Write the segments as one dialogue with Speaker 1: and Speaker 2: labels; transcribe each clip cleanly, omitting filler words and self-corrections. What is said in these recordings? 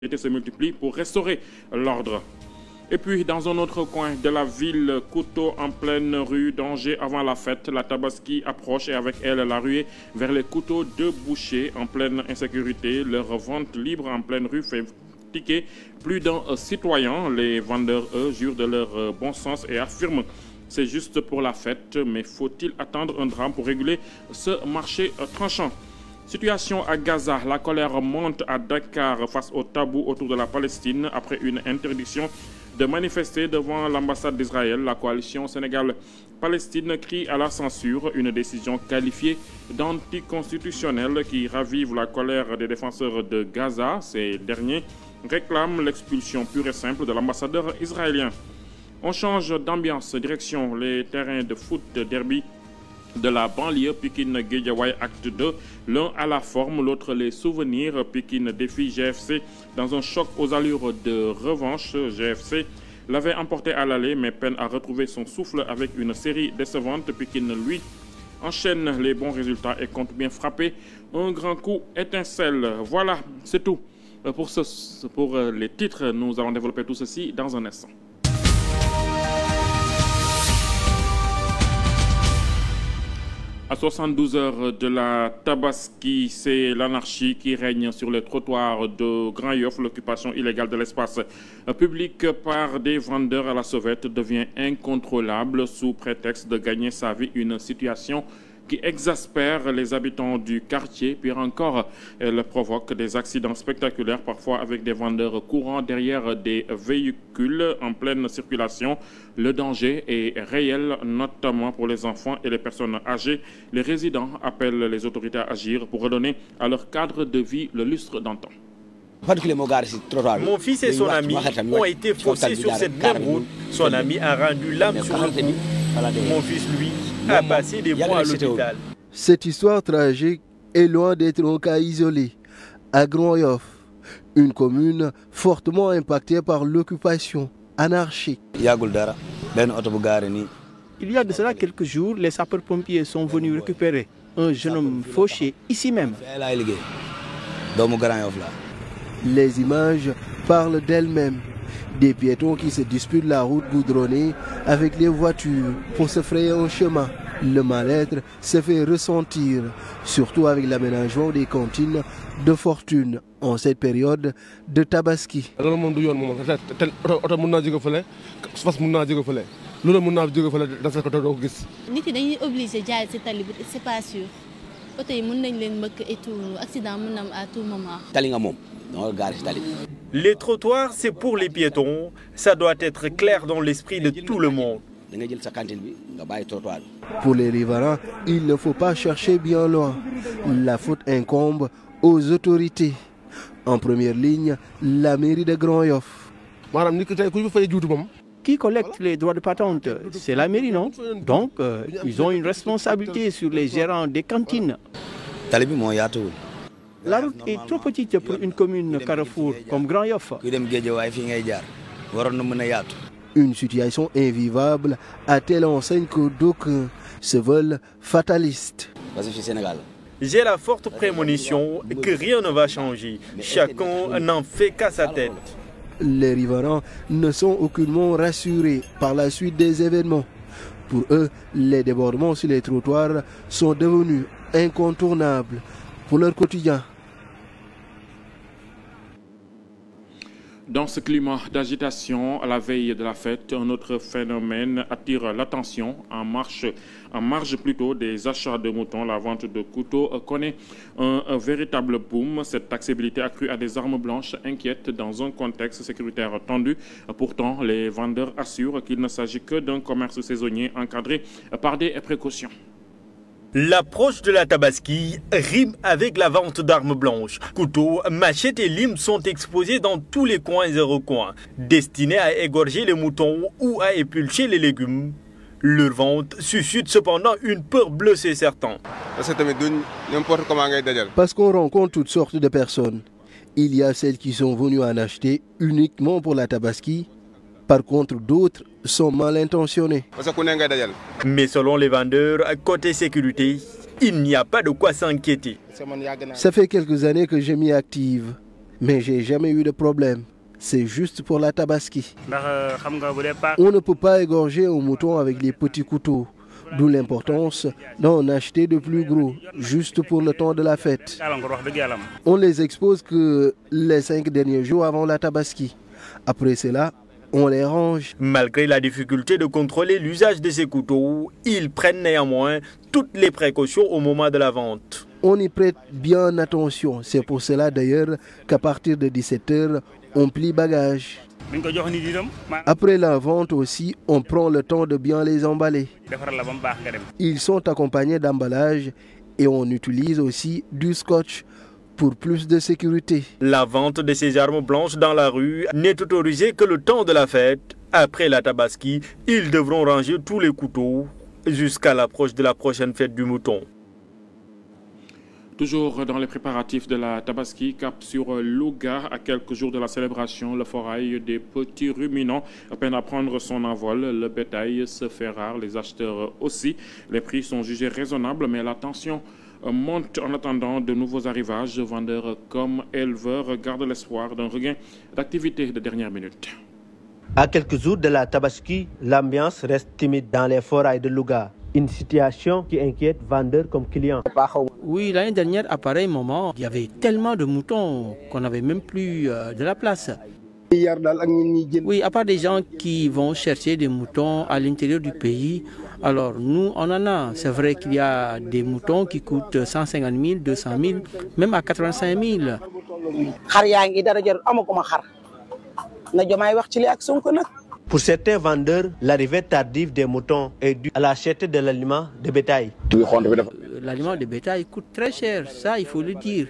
Speaker 1: se multiplient pour restaurer l'ordre. Et puis, dans un autre coin de la ville, couteau en pleine rue, danger avant la fête. La Tabaski approche et avec elle la ruée vers les couteaux de boucher en pleine insécurité. Leur vente libre en pleine rue fait tiquer plus d'un citoyen. Les vendeurs, eux, jurent de leur bon sens et affirment c'est juste pour la fête. Mais faut-il attendre un drame pour réguler ce marché tranchant? Situation à Gaza, la colère monte à Dakar face au tabou autour de la Palestine après une interdiction de manifester devant l'ambassade d'Israël. La coalition Sénégal-Palestine crie à la censure, une décision qualifiée d'anticonstitutionnelle qui ravive la colère des défenseurs de Gaza. Ces derniers réclament l'expulsion pure et simple de l'ambassadeur israélien. On change d'ambiance, direction les terrains de foot derby de la banlieue. Pikine Guédiawaye acte 2, l'un à la forme, l'autre les souvenirs. Pikine défie GFC dans un choc aux allures de revanche. GFC l'avait emporté à l'aller mais peine à retrouver son souffle avec une série décevante. Pikine, lui, enchaîne les bons résultats et compte bien frapper un grand coup étincelle. Voilà, c'est tout pour les titres. Nous allons développer tout ceci dans un instant. À 72 heures de la Tabaski, c'est l'anarchie qui règne sur les trottoirs de Grand Yoff. L'occupation illégale de l'espace public par des vendeurs à la sauvette devient incontrôlable sous prétexte de gagner sa vie. Une situation qui exaspère les habitants du quartier. Pire encore, elle provoque des accidents spectaculaires, parfois avec des vendeurs courant derrière des véhicules en pleine circulation. Le danger est réel, notamment pour les enfants et les personnes âgées. Les résidents appellent les autorités à agir pour redonner à leur cadre de vie le lustre d'antan.
Speaker 2: Mon fils et son ami ont été faussés sur cette même route. Son ami a rendu l'âme sur le coup. Mon fils, lui, a passé des mois à l'hôpital.
Speaker 3: Cette histoire tragique est loin d'être un cas isolé. À Grand Yoff, une commune fortement impactée par l'occupation anarchique.
Speaker 4: Il y a de cela quelques jours, les sapeurs-pompiers sont venus récupérer un jeune homme fauché ici même.
Speaker 3: Les images parlent d'elles-mêmes. Des piétons qui se disputent la route goudronnée avec les voitures pour se frayer un chemin. Le mal-être se fait ressentir, surtout avec l'aménagement des cantines de fortune en cette période de Tabaski.
Speaker 2: Les trottoirs, c'est pour les piétons. Ça doit être clair dans l'esprit de tout le monde.
Speaker 3: Pour les riverains, il ne faut pas chercher bien loin. La faute incombe aux autorités. En première ligne, la mairie de Grand Yoff.
Speaker 4: Qui collecte les droits de patente? C'est la mairie, non? Donc, ils ont une responsabilité sur les gérants des cantines. La route est trop petite pour une commune carrefour comme Grand Yoff.
Speaker 3: Une situation invivable à telle enseigne que d'aucuns se veulent fatalistes.
Speaker 2: J'ai la forte prémonition que rien ne va changer. Chacun n'en fait qu'à sa tête.
Speaker 3: Les riverains ne sont aucunement rassurés par la suite des événements. Pour eux, les débordements sur les trottoirs sont devenus incontournables pour leur quotidien.
Speaker 1: Dans ce climat d'agitation, à la veille de la fête, un autre phénomène attire l'attention. En marge plutôt des achats de moutons, la vente de couteaux connaît un véritable boom. Cette accessibilité accrue à des armes blanches inquiète dans un contexte sécuritaire tendu. Pourtant, les vendeurs assurent qu'il ne s'agit que d'un commerce saisonnier encadré par des précautions.
Speaker 2: L'approche de la Tabaski rime avec la vente d'armes blanches. Couteaux, machettes et limes sont exposés dans tous les coins et recoins, destinés à égorger les moutons ou à épulcher les légumes. Leur vente suscite cependant une peur bleue chez certains.
Speaker 3: Parce qu'on rencontre toutes sortes de personnes. Il y a celles qui sont venues en acheter uniquement pour la Tabaski. Par contre, d'autres sont mal intentionnés.
Speaker 2: Mais selon les vendeurs, côté sécurité, il n'y a pas de quoi s'inquiéter.
Speaker 3: Ça fait quelques années que je m'y active. Mais j'ai jamais eu de problème. C'est juste pour la tabaski. On ne peut pas égorger un mouton avec les petits couteaux. D'où l'importance d'en acheter de plus gros, juste pour le temps de la fête. On les expose que les 5 derniers jours avant la tabaski. Après cela, on les range.
Speaker 2: Malgré la difficulté de contrôler l'usage de ces couteaux, ils prennent néanmoins toutes les précautions au moment de la vente.
Speaker 3: On y prête bien attention. C'est pour cela d'ailleurs qu'à partir de 17 h, on plie bagages. Après la vente aussi, on prend le temps de bien les emballer. Ils sont accompagnés d'emballage et on utilise aussi du scotch pour plus de sécurité.
Speaker 2: La vente de ces armes blanches dans la rue n'est autorisée que le temps de la fête. Après la tabaski, ils devront ranger tous les couteaux jusqu'à l'approche de la prochaine fête du mouton.
Speaker 1: Toujours dans les préparatifs de la tabaski, cap sur Louga, à quelques jours de la célébration, le forail des petits ruminants peine à prendre son envol. Le bétail se fait rare, les acheteurs aussi. Les prix sont jugés raisonnables, mais la tension monte en attendant de nouveaux arrivages. Vendeurs comme éleveurs gardent l'espoir d'un regain d'activité de dernière minute.
Speaker 5: À quelques jours de la tabaski, l'ambiance reste timide dans les forails de Louga. Une situation qui inquiète vendeurs comme clients.
Speaker 4: Oui, l'année dernière, à pareil moment, il y avait tellement de moutons qu'on n'avait même plus de la place. Oui, à part des gens qui vont chercher des moutons à l'intérieur du pays, alors nous, on en a. C'est vrai qu'il y a des moutons qui coûtent 150 000, 200 000, même à 85 000.
Speaker 5: Pour certains vendeurs, l'arrivée tardive des moutons est due à la cherté de l'aliment de bétail.
Speaker 4: L'aliment de bétail coûte très cher, ça il faut le dire.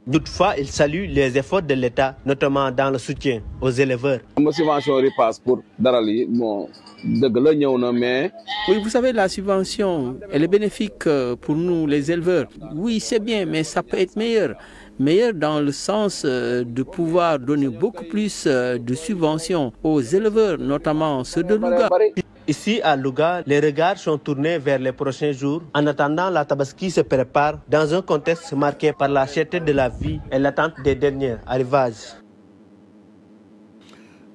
Speaker 5: Toutefois, il salue les efforts de l'État, notamment dans le soutien aux éleveurs.
Speaker 4: Oui, vous savez, la subvention, elle est bénéfique pour nous, les éleveurs. Oui, c'est bien, mais ça peut être meilleur. Meilleur dans le sens de pouvoir donner beaucoup plus de subventions aux éleveurs, notamment ceux de Louga.
Speaker 5: Ici à Louga, les regards sont tournés vers les prochains jours. En attendant, la tabaski se prépare dans un contexte marqué par la cherté de la vie et l'attente des derniers arrivages.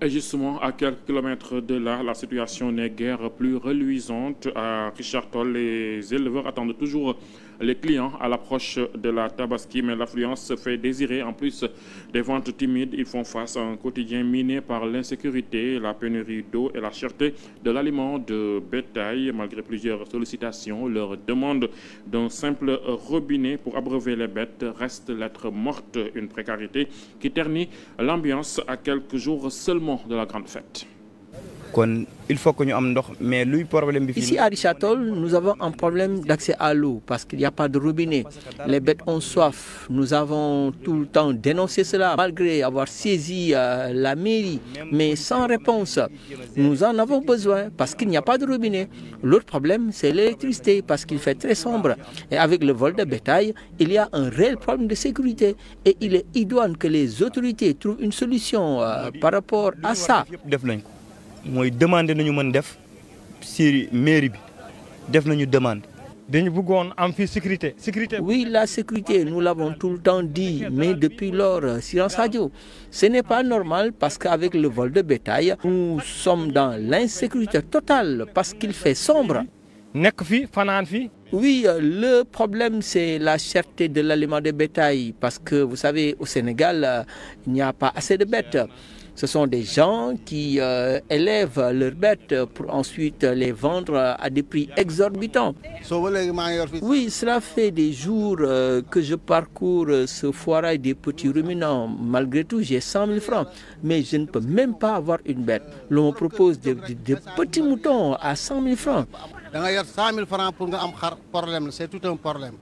Speaker 1: Et justement, à quelques kilomètres de là, la situation n'est guère plus reluisante. À Richard Toll, les éleveurs attendent toujours les clients à l'approche de la tabaski, mais l'affluence se fait désirer. En plus des ventes timides, ils font face à un quotidien miné par l'insécurité, la pénurie d'eau et la cherté de l'aliment de bétail. Malgré plusieurs sollicitations, leur demande d'un simple robinet pour abreuver les bêtes reste lettre morte, une précarité qui ternit l'ambiance à quelques jours seulement de la grande fête.
Speaker 6: Il faut que nous ayons mais lui problème.
Speaker 4: Ici à Richard Toll, nous avons un problème d'accès à l'eau parce qu'il n'y a pas de robinet. Les bêtes ont soif. Nous avons tout le temps dénoncé cela malgré avoir saisi la mairie, mais sans réponse. Nous en avons besoin parce qu'il n'y a pas de robinet. L'autre problème, c'est l'électricité parce qu'il fait très sombre. Et avec le vol de bétail, il y a un réel problème de sécurité. Et il est idoine que les autorités trouvent une solution par rapport à ça.
Speaker 6: Moi demande nañu mën def ci mairie bi def nañu demande dañu bëggoon am fi sécurité.
Speaker 4: Oui, la sécurité, nous l'avons tout le temps dit, mais depuis lors, silence radio. Ce n'est pas normal parce qu'avec le vol de bétail, nous sommes dans l'insécurité totale parce qu'il fait sombre. Oui, le problème c'est la cherté de l'aliment de bétail parce que vous savez, au Sénégal, il n'y a pas assez de bêtes. Ce sont des gens qui élèvent leurs bêtes pour ensuite les vendre à des prix exorbitants. Oui, cela fait des jours que je parcours ce foirail des petits ruminants. Malgré tout, j'ai 100 000 francs, mais je ne peux même pas avoir une bête. L'on me propose des petits moutons à 100 000 francs.
Speaker 7: 100 000 francs pour un problème, c'est tout un problème.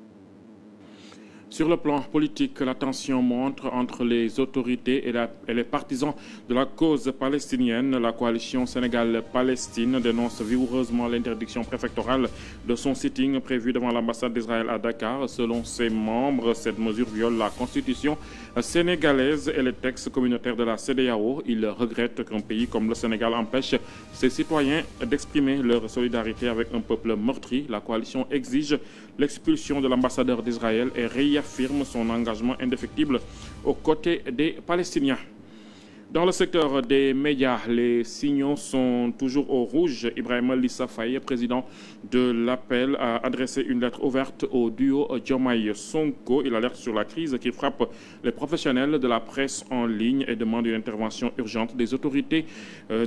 Speaker 1: Sur le plan politique, la tension monte entre les autorités et les partisans de la cause palestinienne. La coalition Sénégal-Palestine dénonce vigoureusement l'interdiction préfectorale de son sitting prévu devant l'ambassade d'Israël à Dakar. Selon ses membres, cette mesure viole la Constitution, sénégalaise et les textes communautaires de la CEDEAO. Il regrette qu'un pays comme le Sénégal empêche ses citoyens d'exprimer leur solidarité avec un peuple meurtri. La coalition exige l'expulsion de l'ambassadeur d'Israël et réaffirme son engagement indéfectible aux côtés des Palestiniens. Dans le secteur des médias, les signaux sont toujours au rouge. Ibrahima Lissa Faye, président de l'Appel, a adressé une lettre ouverte au duo Diomaye-Sonko. Il alerte sur la crise qui frappe les professionnels de la presse en ligne et demande une intervention urgente des autorités,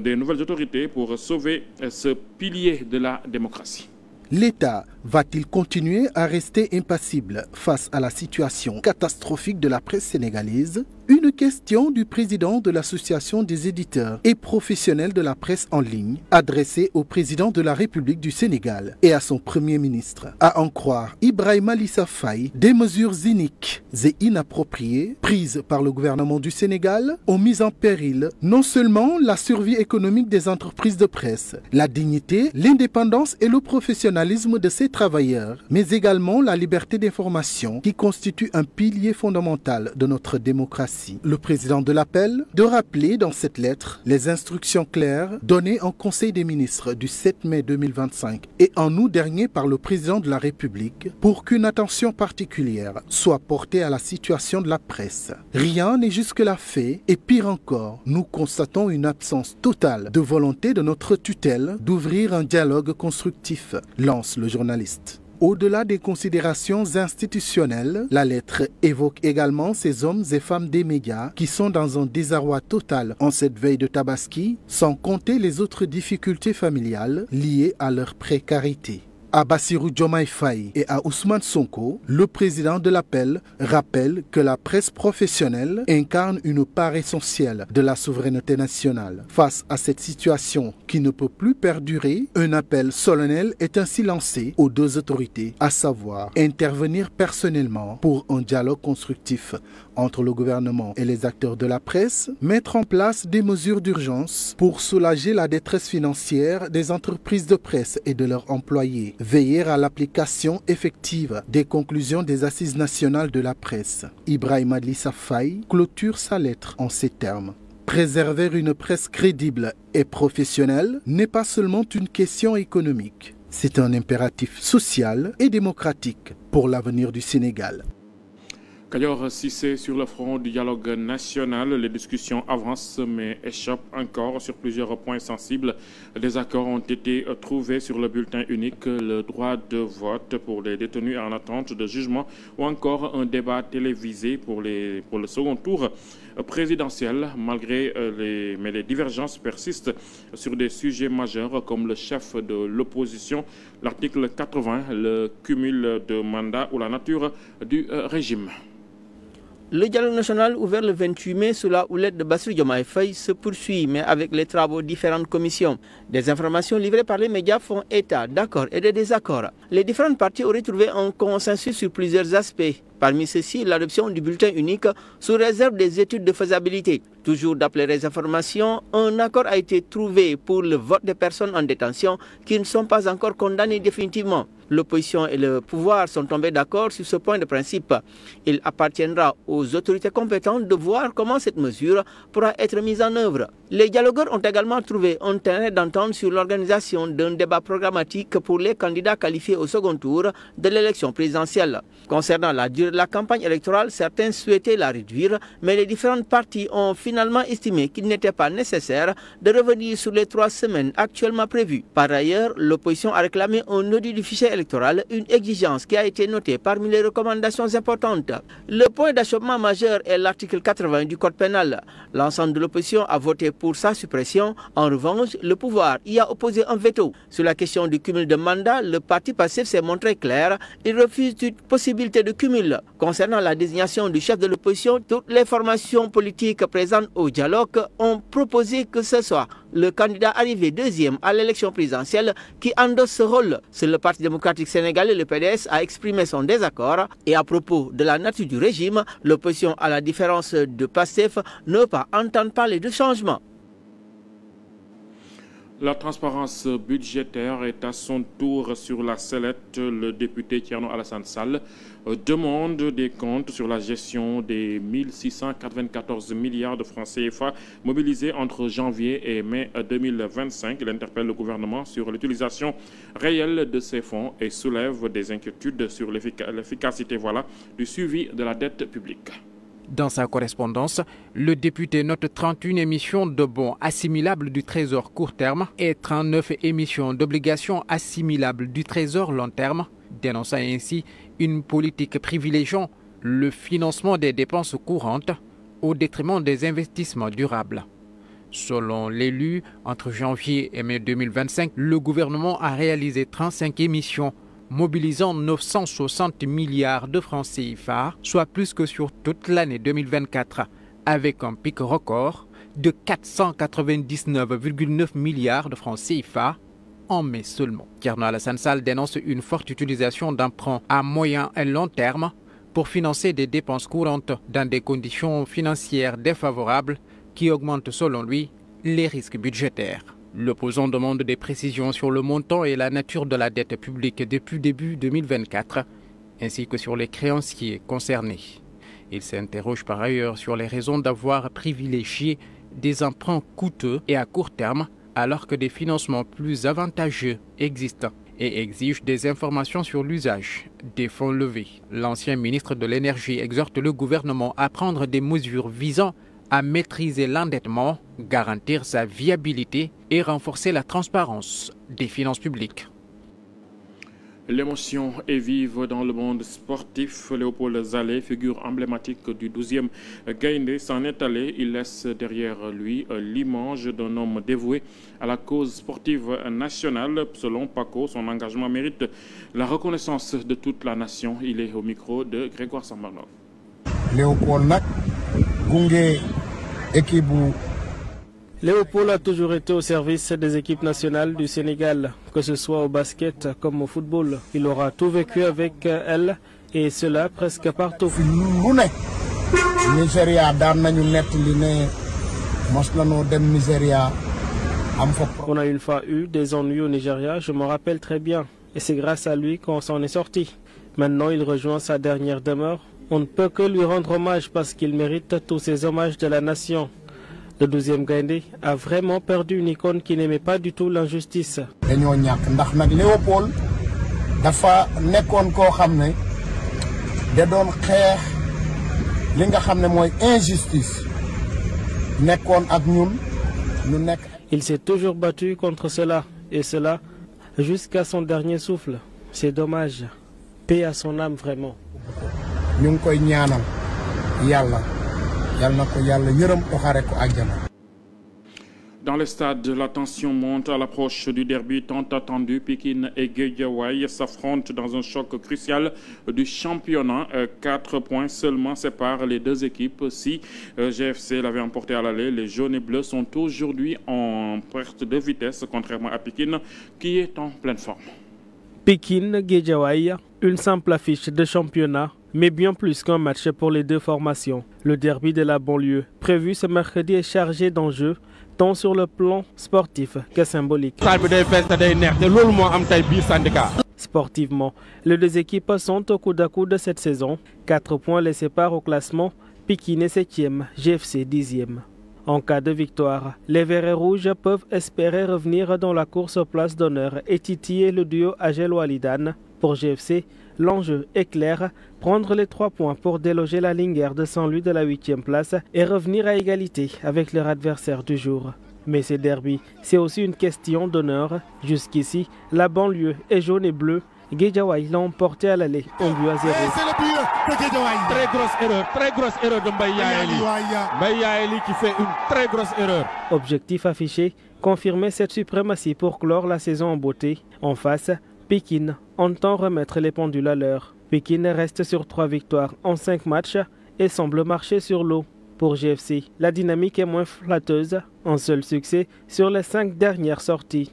Speaker 1: des nouvelles autorités pour sauver ce pilier de la démocratie.
Speaker 3: L'État va-t-il continuer à rester impassible face à la situation catastrophique de la presse sénégalaise? Une question du président de l'Association des éditeurs et professionnels de la presse en ligne, adressée au président de la République du Sénégal et à son premier ministre. À en croire Ibrahima Lissa Faye, des mesures iniques et inappropriées prises par le gouvernement du Sénégal ont mis en péril non seulement la survie économique des entreprises de presse, la dignité, l'indépendance et le professionnalisme de ces travailleurs, mais également la liberté d'information qui constitue un pilier fondamental de notre démocratie. Le président de l'Appel de rappeler dans cette lettre les instructions claires données en Conseil des ministres du 7 mai 2025 et en août dernier par le président de la République pour qu'une attention particulière soit portée à la situation de la presse. Rien n'est jusque-là fait et pire encore, nous constatons une absence totale de volonté de notre tutelle d'ouvrir un dialogue constructif, lance le journaliste. Au-delà des considérations institutionnelles, la lettre évoque également ces hommes et femmes des médias qui sont dans un désarroi total en cette veille de Tabaski, sans compter les autres difficultés familiales liées à leur précarité. À Bassirou Diomaye Faye et à Ousmane Sonko, le président de l'Appel rappelle que la presse professionnelle incarne une part essentielle de la souveraineté nationale. Face à cette situation qui ne peut plus perdurer, un appel solennel est ainsi lancé aux deux autorités, à savoir intervenir personnellement pour un dialogue constructif entre le gouvernement et les acteurs de la presse, mettre en place des mesures d'urgence pour soulager la détresse financière des entreprises de presse et de leurs employés, veiller à l'application effective des conclusions des Assises nationales de la presse. Ibrahima Lissa Faye clôture sa lettre en ces termes. Préserver une presse crédible et professionnelle n'est pas seulement une question économique, c'est un impératif social et démocratique pour l'avenir du Sénégal.
Speaker 1: Kayor Cissé, sur le front du dialogue national, les discussions avancent mais échappent encore sur plusieurs points sensibles. Des accords ont été trouvés sur le bulletin unique, le droit de vote pour les détenus en attente de jugement ou encore un débat télévisé pour le second tour présidentiel. Malgré les divergences persistent sur des sujets majeurs comme le chef de l'opposition, l'article 80, le cumul de mandats ou la nature du régime.
Speaker 4: Le dialogue national ouvert le 28 mai sous la houlette de Bassirou Diomaye Faye se poursuit, mais avec les travaux de différentes commissions. Des informations livrées par les médias font état d'accords et de désaccords. Les différentes parties auraient trouvé un consensus sur plusieurs aspects. Parmi ceux-ci, l'adoption du bulletin unique sous réserve des études de faisabilité. Toujours d'après les informations, un accord a été trouvé pour le vote des personnes en détention qui ne sont pas encore condamnées définitivement. L'opposition et le pouvoir sont tombés d'accord sur ce point de principe. Il appartiendra aux autorités compétentes de voir comment cette mesure pourra être mise en œuvre. Les dialogueurs ont également trouvé un terrain d'entente sur l'organisation d'un débat programmatique pour les candidats qualifiés au second tour de l'élection présidentielle. Concernant la durée de la campagne électorale, certains souhaitaient la réduire, mais les différentes parties ont finalement estimé qu'il n'était pas nécessaire de revenir sur les 3 semaines actuellement prévues. Par ailleurs, l'opposition a réclamé un audit du fichier électoral, une exigence qui a été notée parmi les recommandations importantes. Le point d'achoppement majeur est l'article 80 du Code pénal. L'ensemble de l'opposition a voté pour sa suppression. En revanche, le pouvoir y a opposé un veto. Sur la question du cumul de mandats, le parti passif s'est montré clair. Il refuse toute possibilité de cumul. Concernant la désignation du chef de l'opposition, toutes les formations politiques présentes au dialogue ont proposé que ce soit le candidat arrivé deuxième à l'élection présidentielle qui endosse ce rôle. C'est le Parti démocratique sénégalais, le PDS, a exprimé son désaccord. Et à propos de la nature du régime, l'opposition, à la différence de PASTEF, ne veut pas entendre parler de changement.
Speaker 1: La transparence budgétaire est à son tour sur la sellette. Le député Thierno Alassane Sall demande des comptes sur la gestion des 1694 milliards de francs CFA mobilisés entre janvier et mai 2025. Il interpelle le gouvernement sur l'utilisation réelle de ces fonds et soulève des inquiétudes sur l'efficacité du suivi de la dette publique.
Speaker 8: Dans sa correspondance, le député note 31 émissions de bons assimilables du Trésor court terme et 39 émissions d'obligations assimilables du Trésor long terme, dénonçant ainsi une politique privilégiant le financement des dépenses courantes au détriment des investissements durables. Selon l'élu, entre janvier et mai 2025, le gouvernement a réalisé 35 émissions mobilisant 960 milliards de francs CFA, soit plus que sur toute l'année 2024, avec un pic record de 499,9 milliards de francs CFA en mai seulement. Thierno Alassane Sall dénonce une forte utilisation d'emprunts à moyen et long terme pour financer des dépenses courantes dans des conditions financières défavorables qui augmentent selon lui les risques budgétaires. L'opposant demande des précisions sur le montant et la nature de la dette publique depuis début 2024, ainsi que sur les créanciers concernés. Il s'interroge par ailleurs sur les raisons d'avoir privilégié des emprunts coûteux et à court terme, alors que des financements plus avantageux existent et exige des informations sur l'usage des fonds levés. L'ancien ministre de l'Énergie exhorte le gouvernement à prendre des mesures visant à maîtriser l'endettement, garantir sa viabilité et renforcer la transparence des finances publiques.
Speaker 1: L'émotion est vive dans le monde sportif. Léopold Zalé, figure emblématique du 12e Gaïndé, s'en est allé. Il laisse derrière lui l'image d'un homme dévoué à la cause sportive nationale. Selon Paco, son engagement mérite la reconnaissance de toute la nation. Il est au micro de Grégoire Sambarno.
Speaker 9: Léopold
Speaker 10: Léopold a toujours été au service des équipes nationales du Sénégal, que ce soit au basket comme au football. Il aura tout vécu avec elle et cela presque partout. On a une fois eu des ennuis au Nigeria, je me rappelle très bien, et c'est grâce à lui qu'on s'en est sorti. Maintenant, il rejoint sa dernière demeure. On ne peut que lui rendre hommage parce qu'il mérite tous ces hommages de la nation. Le 12e Gaïndé a vraiment perdu une icône qui n'aimait pas du tout l'injustice.
Speaker 9: Léopold dafa nekkoon koo xam ne da doon xeex li nga xam ne mooy injustice nekkoon ak ñun ñu nekk.
Speaker 10: Il s'est toujours battu contre cela et cela jusqu'à son dernier souffle. C'est dommage. Paix à son âme vraiment.
Speaker 9: ñu ngi koy ñaanal yàlla.
Speaker 1: Dans le stade, la tension monte à l'approche du derby tant attendu. Pikine et Guédiawaye s'affrontent dans un choc crucial du championnat. 4 points seulement séparent les deux équipes. Si GFC l'avait emporté à l'aller, les jaunes et bleus sont aujourd'hui en perte de vitesse, contrairement à Pikine qui est en pleine forme.
Speaker 10: Pikine, Guédiawaye, une simple affiche de championnat, mais bien plus qu'un match pour les deux formations. Le derby de la banlieue, prévu ce mercredi, est chargé d'enjeux, tant sur le plan sportif que symbolique. Sportivement, les deux équipes sont au coude à coude cette saison. 4 points les séparent au classement, Pikine est 7e, GFC 10e. En cas de victoire, les Verts et Rouges peuvent espérer revenir dans la course aux places d'honneur et titiller le duo Agel-Walidane. Pour GFC, l'enjeu est clair, prendre les 3 points pour déloger la Linguère de Saint-Louis de la 8e place et revenir à égalité avec leur adversaire du jour. Mais ces derbys, c'est aussi une question d'honneur. Jusqu'ici, la banlieue est jaune et bleue. Guédiawaye l'a emporté à l'aller, 1-0.
Speaker 11: C'est le but de Guédiawaye. Très grosse erreur de Mbaye Yaeli. Mbaye Yaeli qui fait une très grosse erreur.
Speaker 10: Objectif affiché, confirmer cette suprématie pour clore la saison en beauté. En face, Pikine entend remettre les pendules à l'heure. Pikine reste sur 3 victoires en 5 matchs et semble marcher sur l'eau. Pour GFC, la dynamique est moins flatteuse, un seul succès sur les 5 dernières sorties.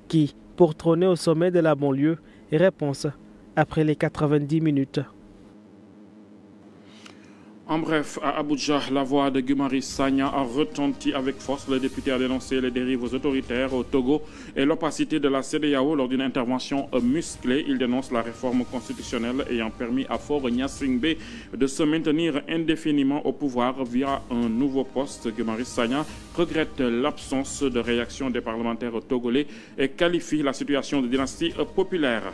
Speaker 10: Qui, pour trôner au sommet de la banlieue, réponse après les 90 minutes.
Speaker 1: En bref, à Abuja, la voix de Guy Marius Sagna a retenti avec force. Le député a dénoncé les dérives autoritaires au Togo et l'opacité de la CEDEAO lors d'une intervention musclée. Il dénonce la réforme constitutionnelle ayant permis à Faure Gnassingbé de se maintenir indéfiniment au pouvoir via un nouveau poste. Guy Marius Sagna regrette l'absence de réaction des parlementaires togolais et qualifie la situation de dynastie populaire.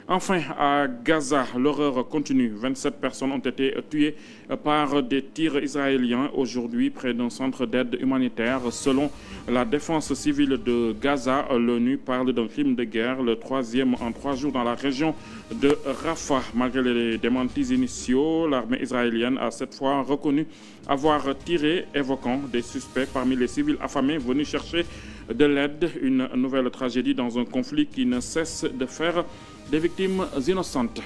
Speaker 1: Enfin, à Gaza, l'horreur continue. 27 personnes ont été tuées par des tirs israéliens aujourd'hui près d'un centre d'aide humanitaire. Selon la défense civile de Gaza, l'ONU parle d'un crime de guerre, le 3e en 3 jours dans la région de Rafah. Malgré les démentis initiaux, l'armée israélienne a cette fois reconnu avoir tiré, évoquant des suspects parmi les civils affamés venus chercher de l'aide. Une nouvelle tragédie dans un conflit qui ne cesse de faire des victimes innocentes.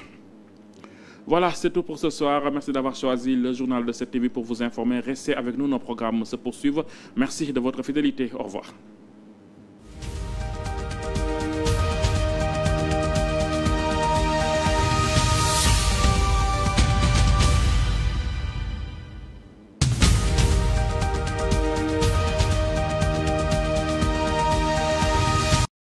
Speaker 1: Voilà, c'est tout pour ce soir. Merci d'avoir choisi le journal de 7TV pour vous informer. Restez avec nous, nos programmes se poursuivent. Merci de votre fidélité. Au revoir.